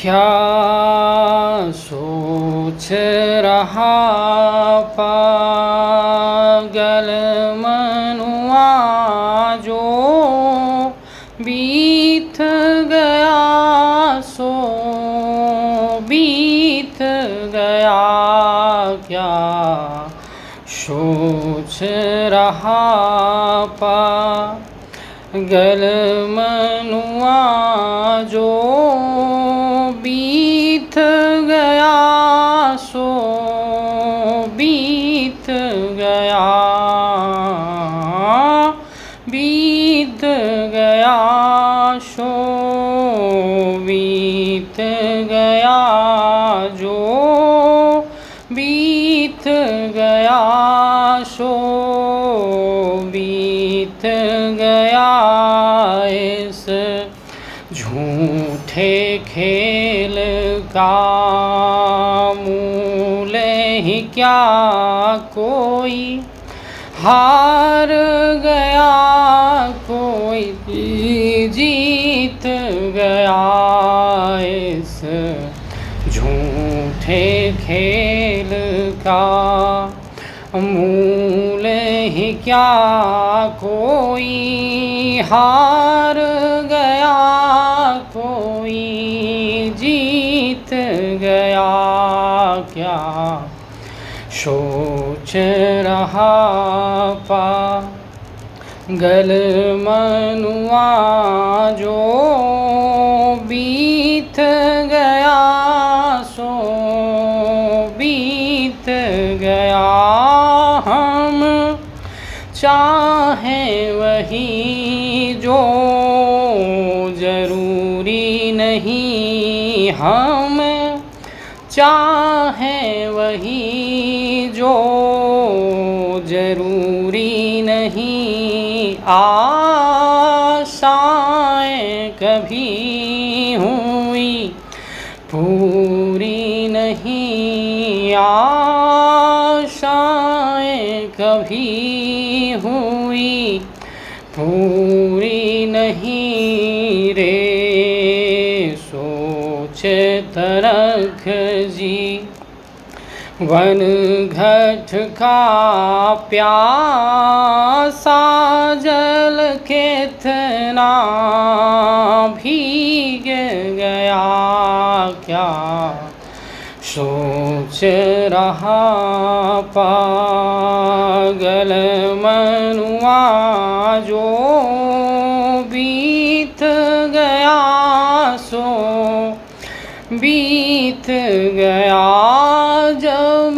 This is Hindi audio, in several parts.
क्या सोच रहा पागल मनुआ जो बीत गया सो बीत गया। क्या सोच रहा पागल मनुआ जो बीत गया सो बीत गया। बीत गया सो बीत गया जो बीत गया सो बीत गया। इस झूठे खेल का मूल ही क्या कोई हार गया कोई जीत गया। इस झूठे खेल का मूल ही क्या कोई हार गया कोई जीत गया। क्या सोच रहा पागल मनुआ जो बीत गया सो बीत गया। हम चाहें वही जो जरूरी नहीं हम चाहें वही जो जरूरी नहीं। आशाएं कभी हुई पूरी नहीं आशाएं कभी हुई पूरी नहीं। रे सोच तरख जीवन घट का प्यासा जल कितना भीग गया। क्या सोच रहा पागल मनुआ जो बीत गया सो बीत गया। जब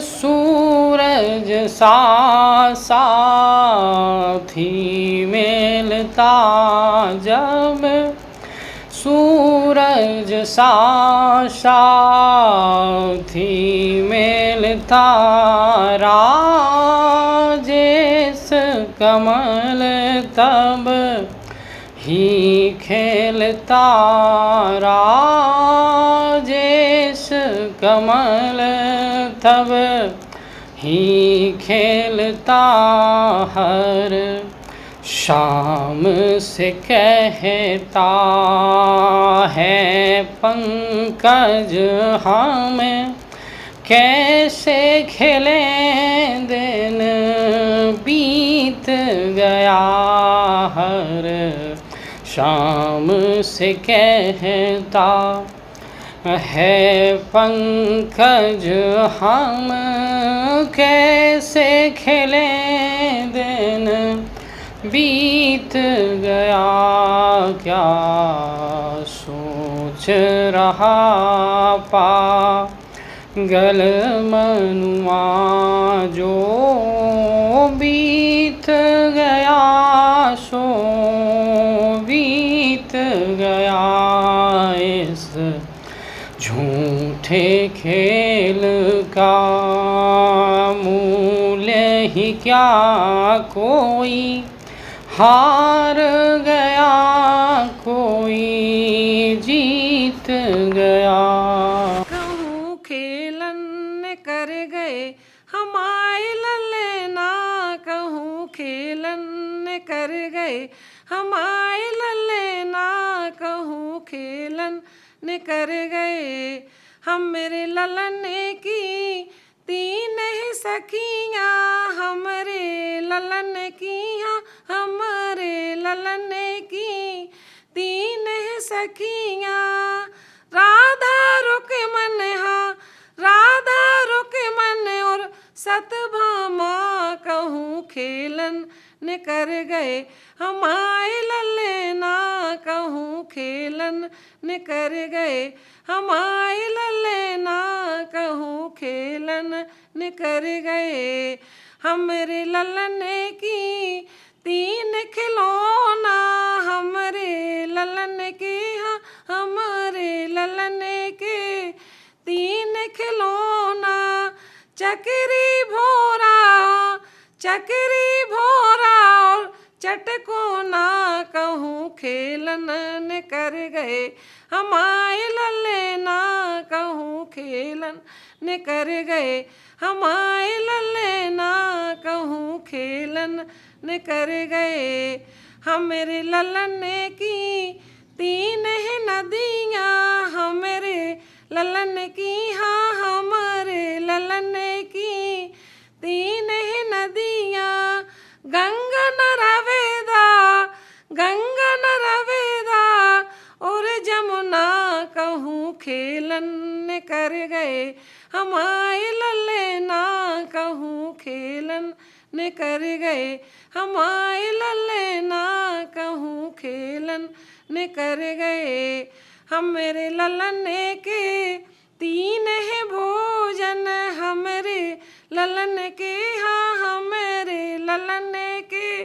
सूरज सा साथी मिलता जब सूरज सा साथी मिलता राजेश कमल तब ही खेलता राजेश कमल तब ही खेलता। हर शाम से कहता है पंकज हम कैसे खेलें दिन बीत गया। हर शाम से कहता है पंकज हम कैसे खेलें दिन बीत गया। क्या सोच रहा पागल मनुआ जो बीत गया सो बीत गया। इस झूठे खेल का मूल्य ही क्या कोई हार गया कोई जीत गया। कहूँ खेलन कर गए हमारे लल्लेना कहूँ खेलन कर गए हमारे लल्लेना कहूँ खेलन ने कर गए। हम मेरे ललन की तीन ही सखियाँ, हमरे ललन की हाँ, हमरे ललन की तीन ही सखियाँ। राधा रुके मन हाँ, राधा रुके मन और सतभामा कहूँ खेलन ने कर गए। हमारे ललना कहूँ खेलन ने कर गए। हमारे ललना कहूँ खेलन ने कर गए। हमरे ललन की तीन खिलौना, हमरे ललन के हाँ, हमरे ललन के तीन खिलौना। चकरी भोरा, चकरी भोरा और चटकोना कहूँ खेलन ने कर गए। हमारे ललना कहूँ खेलन ने कर गए। हमारे ललना कहूँ खेलन ने कर गए। हमरे ललन की तीन है नदियाँ, हमरे ललन की हाँ, हमरे ललन की तीन है नदियाँ। गंगा नरवेदा, गंगा नरवेदा और जमुना कहूँ खेलन ने कर गए। हमारे ललना कहूँ खेलन ने कर गए। हमारे ललना कहूँ खेलन ने कर गए। हम मेरे ललन के तीन है भोजन, हमरे ललन के हाँ, हमरे ललन के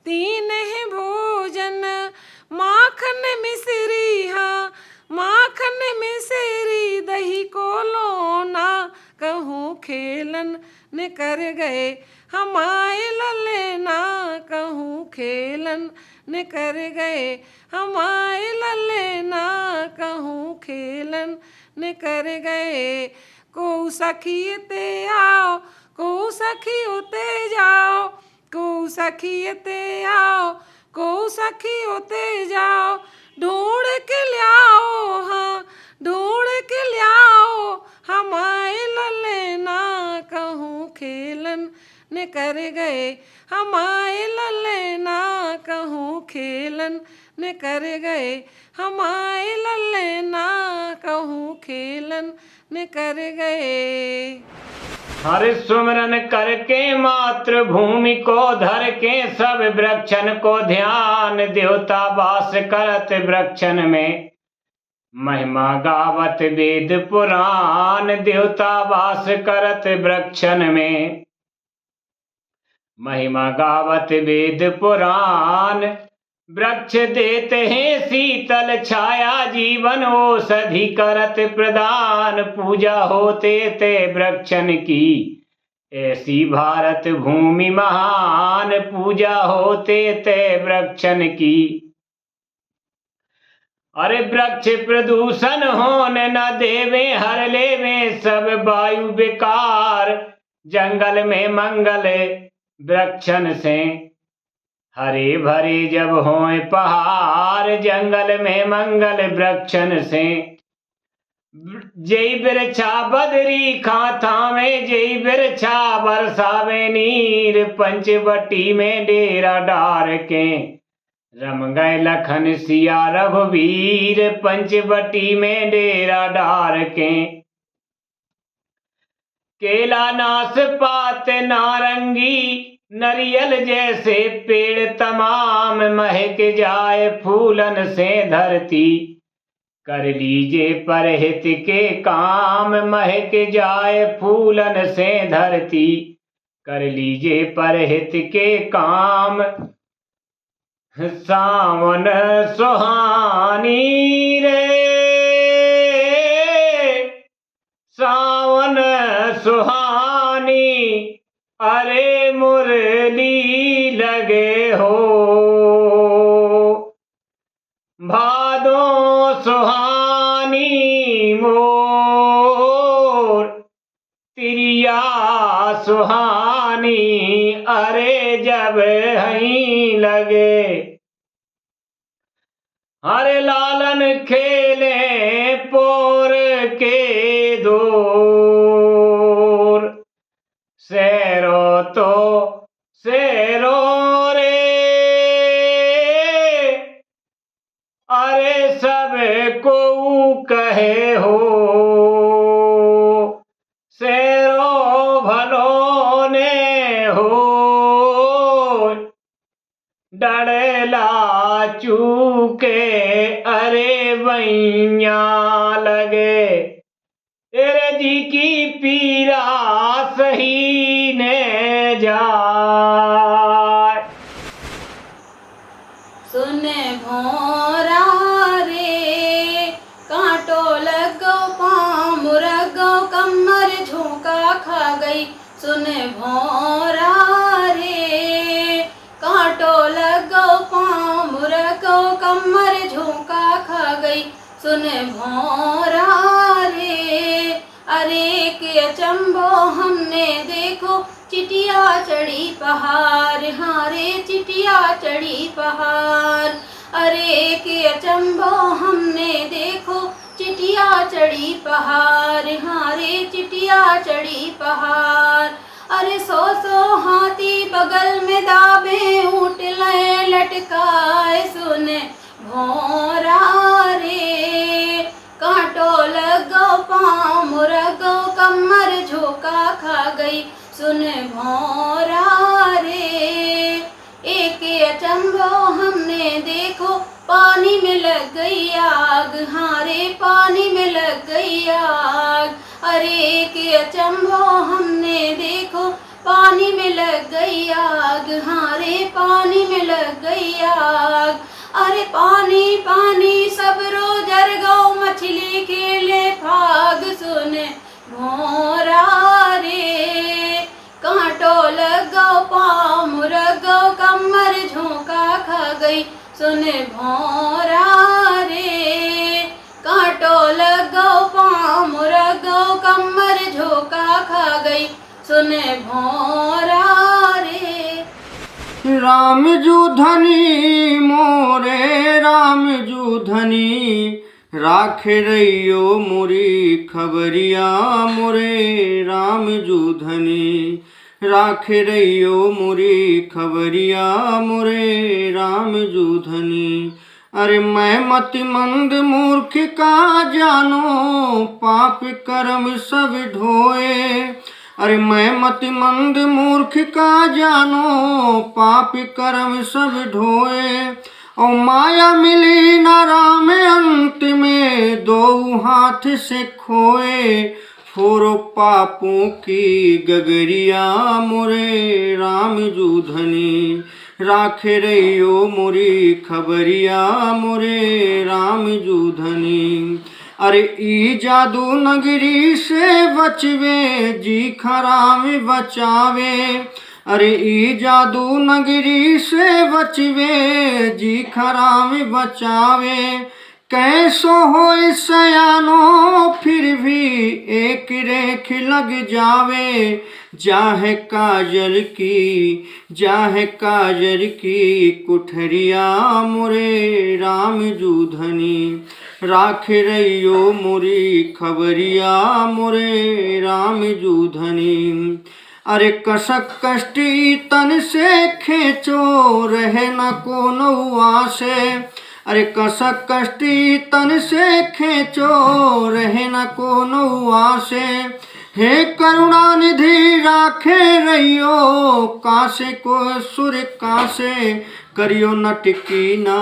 तीन है भोजन। माखन मिश्री हाँ, माखन मिश्री दही को लोना कहूँ खेलन ने कर गए। हमारे ललना कहूँ खेलन ने कर गए। हमारे ललना कहूँ खेलन ने कर गए। को सखी ते आओ, को सखी उते जाओ, को सखी ते आओ, को सखी उते जाओ। ढूंढ के लाओ हाँ, ढूंढ के लाओ, हमारे ललना कहूँ खेलन ने कर गए। हमारे ललना कहूँ खेलन ने कर गए। हमारे ललना कहूँ खेलन ने कर गए। हर सुमरन करके मातृभूमि को धर के, सब वृक्षन को ध्यान देवता वास करत वृक्षन में। महिमा गावत वेद पुराण, देवता वास करत वृक्षन में। महिमा गावत वेद पुराण, वृक्ष देते हैं शीतल छाया, जीवन औषधि करत प्रदान। पूजा होते ते वृक्षन की, ऐसी भारत भूमि महान। पूजा होते ते वृक्षन की। अरे वृक्ष प्रदूषण होने न देवे, हर लेवे सब वायु विकार। जंगल में मंगल वृक्षन से, हरे भरे जब होए पहाड़। जंगल में मंगल वृक्षन से, जय बिरछा बदरी खाथा में, जय बिरछा बरसावे नीर। पंचवटी में डेरा डार के, रम गए लखन सिया रघुवीर। पंचवटी में डेरा डार के, केला नाशपात नारंगी नरियल जैसे पेड़ तमाम। महक जाए फूलन से धरती, कर लीजिए परहित के काम। महक जाए फूलन से धरती, कर लीजिए परहित के काम। सावन सुहानी रे, सावन सुहानी, अरे मुरली लगे हो। भादो सुहानी मोर, तिरिया सुहानी, अरे जब हई लगे। हरे लालन खेले कहे हो, शेरो भलो ने हो, डड़ला चूके अरे बैया लगे, तेरे जी की पीरा सही ने जाए। सुने भोरा रे कांटो लगो पाँव मुरगो कमर झोंका खा गई। सुने भोरा रे कांटो लगो पाँव मुरगो कमर झोंका खा गई। सुने भोरा रे अरे के अचंभो हमने देखो चिटिया चढ़ी पहाड़, हाँ रे चिटिया चढ़ी पहाड़। अरे के अचंभो हमने देखो चिटिया चढ़ी पहाड़, हाँ रे चिटिया चढ़ी पहाड़। अरे सौ हाथी बगल में दाबे ऊँट लय लटकाए। सुने भोरा रे कांटो लगो पाँव मुरगो कमर झोंका खा गई। सुने भोरा रे एक अचंभो हमने देखो पानी में लग गई आग, हाँ रे पानी में लग गई आग। अरे एक अचंभो हमने देखो पानी में लग गई आग, हाँ रे पानी में लग गई आग। अरे पानी पानी सब रो जर गौ मछली खेले फाग। सुने भोरा रे कांटो लगो पाँव मुरगो कमर झोंका खा गई। सुने भोरा रे कांटो लगो पाँव मुरगो कमर झोंका खा गई। सुने भोरा रे। राम जू धनी मोरे राम जू धनी, राखे रहियो मोरी खबरिया मोरे राम जू धनी, राखे रहियो मोरी खबरिया मोरे राम जू धनी। अरे मैं मति मंद मूर्ख का जानो, पाप कर्म सब ढोए। अरे मैं मति मंद मूर्ख का जानो, पाप कर्म सब ढोए। और माया मिली न राम अंत में, दो हाथ से खोए। फोरो पापों की गगरिया मोरे राम जू धनी, राखे रहियो मोरी खबरिया मोरे राम जू धनी। अरे ई जादू नगरी से बचवे जी खराम बचावे। अरे ई जादू नगरी से बचवे जी खराम बचावे। कैसो हो सयानो फिर भी एक रेख लग जावे। जाहे काजल की कुठरिया मोरे राम जू धनी, राखे रहियो मोरी खबरिया मोरे राम जू धनी। अरे कसक कष्टी तन से खेचो रहे न कोनो आसे। अरे कसक कष्टी तन से खेचो रहे न कोनो आसे। हे करुणा निधि राखे रहियो, कासे को सुर कासे। करियो न टिकी ना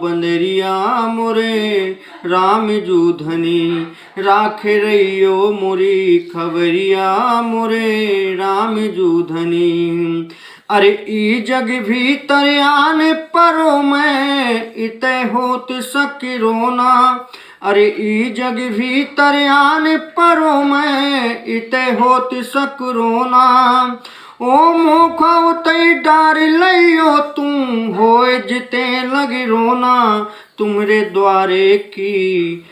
बंदरिया मोरे राम जू धनी, राखे रहियो मोरी खबरिया मोरे राम जू धनी। अरे ई जग भीतर आने परो मैं इते होत सकिरोना। अरे ई जग भीतर आने परो मैं इते होत सकरोना। ओ मोखा उतई डार लियो तुम होए जिते लग रोना। तुमरे द्वारे की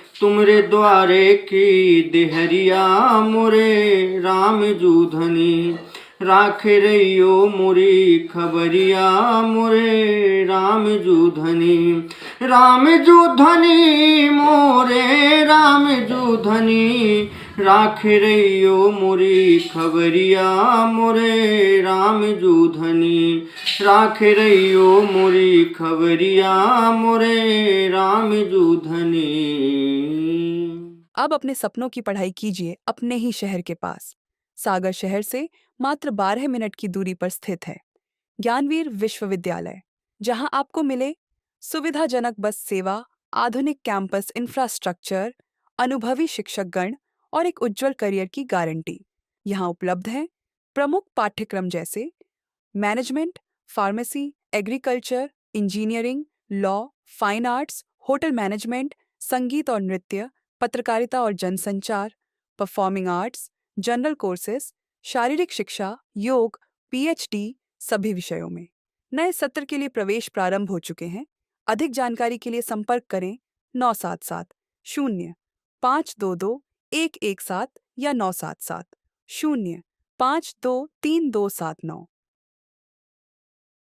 देहरिया मोरे राम जू धनी, राखे रहियो मोरी खबरिया मोरे राम जू धनी। राम जू धनी मोरे राम जू धनी, राखे रहियो मोरी खबरिया मोरे राम जू धनी, राखे रहियो मोरी खबरिया मोरे राम जू धनी। अब अपने सपनों की पढ़ाई कीजिए अपने ही शहर के पास। सागर शहर से मात्र 12 मिनट की दूरी पर स्थित है ज्ञानवीर विश्वविद्यालय, जहां आपको मिले सुविधाजनक बस सेवा, आधुनिक कैंपस इंफ्रास्ट्रक्चर, अनुभवी शिक्षकगण और एक उज्जवल करियर की गारंटी। यहाँ उपलब्ध है प्रमुख पाठ्यक्रम जैसे management, pharmacy, agriculture, engineering, law, fine arts, hotel management, संगीत और नृत्य, पत्रकारिता और जनसंचार, परफॉर्मिंग आर्ट्स, जनरल कोर्सेज, शारीरिक शिक्षा, योग, पीएचडी सभी विषयों में। नए सत्र के लिए प्रवेश प्रारंभ हो चुके हैं। अधिक जानकारी के लिए संपर्क करें 977 0 522 117 या 977 0 523 279।